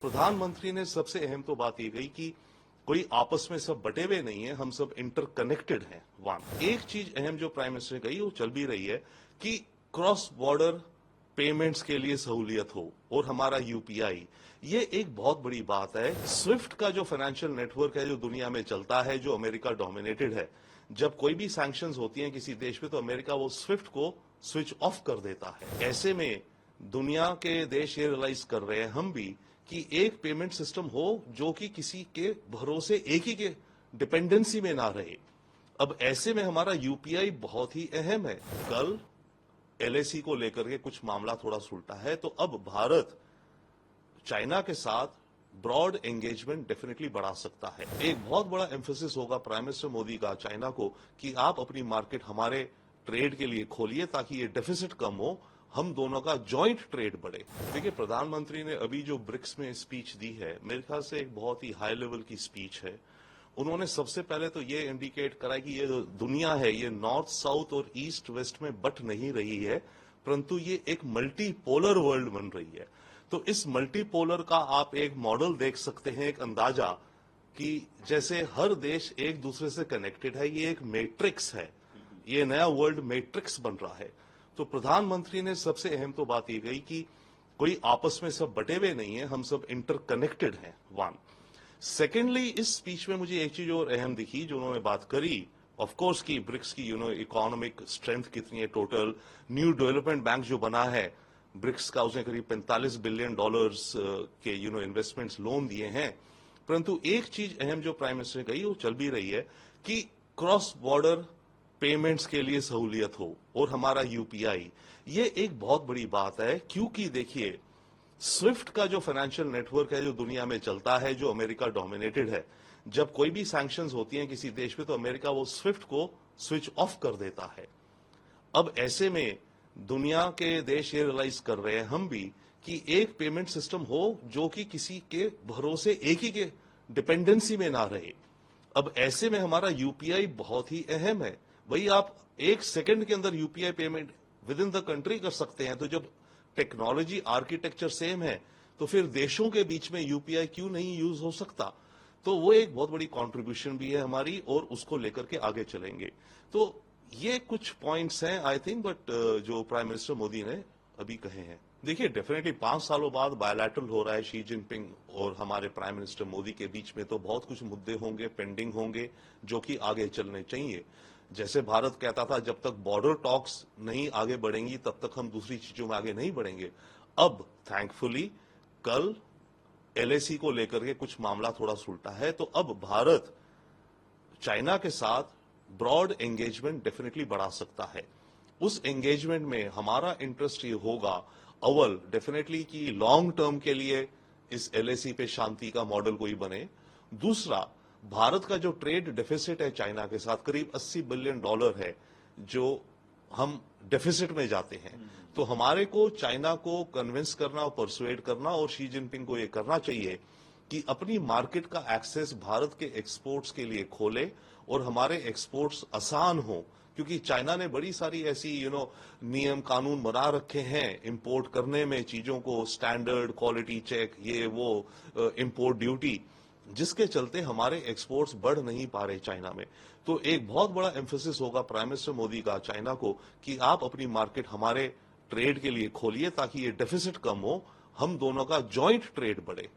प्रधानमंत्री ने सबसे अहम तो बात ये कही कि कोई आपस में सब बटे हुए नहीं है, हम सब इंटरकनेक्टेड हैं। वन एक चीज अहम जो प्राइम मिनिस्टर ने कही वो चल भी रही है कि क्रॉस बॉर्डर पेमेंट्स के लिए सहूलियत हो और हमारा यूपीआई, ये एक बहुत बड़ी बात है। स्विफ्ट का जो फाइनेंशियल नेटवर्क है जो दुनिया में चलता है, जो अमेरिका डोमिनेटेड है, जब कोई भी सैंक्शंस होती हैं किसी देश पे तो अमेरिका वो स्विफ्ट को स्विच ऑफ कर देता है। ऐसे में दुनिया के देश ये रियलाइज कर रहे हैं, हम भी, कि एक पेमेंट सिस्टम हो जो कि किसी के भरोसे एक ही के डिपेंडेंसी में ना रहे। अब ऐसे में हमारा यूपीआई बहुत ही अहम है। कल एलएसी को लेकर के कुछ मामला थोड़ा सुलटा है, तो अब भारत चाइना के साथ ब्रॉड एंगेजमेंट डेफिनेटली बढ़ा सकता है। एक बहुत बड़ा एम्फोसिस होगा प्राइम मिनिस्टर मोदी का चाइना को कि आप अपनी मार्केट हमारे ट्रेड के लिए खोलिए ताकि ये डेफिसिट कम हो, हम दोनों का जॉइंट ट्रेड बढ़े। देखिए, प्रधानमंत्री ने अभी जो ब्रिक्स में स्पीच दी है, मेरे ख्याल से एक बहुत ही हाई लेवल की स्पीच है। उन्होंने सबसे पहले तो ये इंडिकेट करा कि ये जो दुनिया है ये नॉर्थ साउथ और ईस्ट वेस्ट में बट नहीं रही है, परंतु ये एक मल्टीपोलर वर्ल्ड बन रही है। तो इस मल्टीपोलर का आप एक मॉडल देख सकते हैं, एक अंदाजा कि जैसे हर देश एक दूसरे से कनेक्टेड है, ये एक मैट्रिक्स है, ये नया वर्ल्ड मैट्रिक्स बन रहा है। तो प्रधानमंत्री ने सबसे अहम तो बात ये कही कि कोई आपस में सब बटे हुए नहीं है, हम सब इंटरकनेक्टेड हैं। वन सेकेंडली, इस स्पीच में मुझे एक चीज और अहम दिखी जो उन्होंने बात करी, ऑफ कोर्स की ब्रिक्स की इकोनॉमिक स्ट्रेंथ कितनी है, टोटल न्यू डेवलपमेंट बैंक जो बना है ब्रिक्स का, उसने करीब $45 बिलियन के इन्वेस्टमेंट्स लोन दिए हैं। परंतु एक चीज अहम जो प्राइम मिनिस्टर ने कही वो चल भी रही है कि क्रॉस बॉर्डर पेमेंट्स के लिए सहूलियत हो और हमारा यूपीआई, ये एक बहुत बड़ी बात है। क्योंकि देखिए, स्विफ्ट का जो फाइनेंशियल नेटवर्क है जो दुनिया में चलता है, जो अमेरिका डोमिनेटेड है, जब कोई भी सैंक्शंस होती हैं किसी देश पे तो अमेरिका वो स्विफ्ट को स्विच ऑफ कर देता है। अब ऐसे में दुनिया के देश ये रियलाइज कर रहे हैं, हम भी, कि एक पेमेंट सिस्टम हो जो कि किसी के भरोसे एक ही के डिपेंडेंसी में ना रहे। अब ऐसे में हमारा यूपीआई बहुत ही अहम है। भाई, आप एक सेकंड के अंदर UPI payment with in the country कर सकते हैं। तो जब टेक्नोलॉजी आर्किटेक्चर सेम है तो फिर देशों के बीच में यूपीआई क्यों नहीं यूज हो सकता? तो वो एक बहुत बड़ी कंट्रीब्यूशन भी है हमारी और उसको लेकर के आगे चलेंगे। तो ये कुछ पॉइंट्स हैं आई थिंक, बट जो प्राइम मिनिस्टर मोदी ने अभी कहे हैं। देखिए, डेफिनेटली 5 सालों बाद बायलैटरल हो रहा है शी जिनपिंग और हमारे प्राइम मिनिस्टर मोदी के बीच में, तो बहुत कुछ मुद्दे होंगे, पेंडिंग होंगे, जो कि आगे चलने चाहिए। जैसे भारत कहता था जब तक बॉर्डर टॉक्स नहीं आगे बढ़ेंगी तब तक हम दूसरी चीजों में आगे नहीं बढ़ेंगे। अब थैंकफुली कल एलएसी को लेकर के कुछ मामला थोड़ा सुलटा है, तो अब भारत चाइना के साथ ब्रॉड एंगेजमेंट डेफिनेटली बढ़ा सकता है। उस एंगेजमेंट में हमारा इंटरेस्ट ये होगा, अव्वल डेफिनेटली कि लॉन्ग टर्म के लिए इस एलएसी पे शांति का मॉडल कोई बने। दूसरा, भारत का जो ट्रेड डेफिसिट है चाइना के साथ करीब $80 बिलियन है जो हम डेफिसिट में जाते हैं। तो हमारे को चाइना को कन्विंस करना और परसुएड करना और शी जिनपिंग को ये करना चाहिए कि अपनी मार्केट का एक्सेस भारत के एक्सपोर्ट्स के लिए खोले और हमारे एक्सपोर्ट्स आसान हो। क्योंकि चाइना ने बड़ी सारी ऐसी नियम कानून बना रखे हैं इंपोर्ट करने में, चीजों को स्टैंडर्ड, क्वालिटी चेक, ये वो, इंपोर्ट ड्यूटी, जिसके चलते हमारे एक्सपोर्ट्स बढ़ नहीं पा रहे चाइना में। तो एक बहुत बड़ा एम्फोसिस होगा प्राइम मिनिस्टर मोदी का चाइना को कि आप अपनी मार्केट हमारे ट्रेड के लिए खोलिए ताकि ये डेफिसिट कम हो, हम दोनों का जॉइंट ट्रेड बढ़े।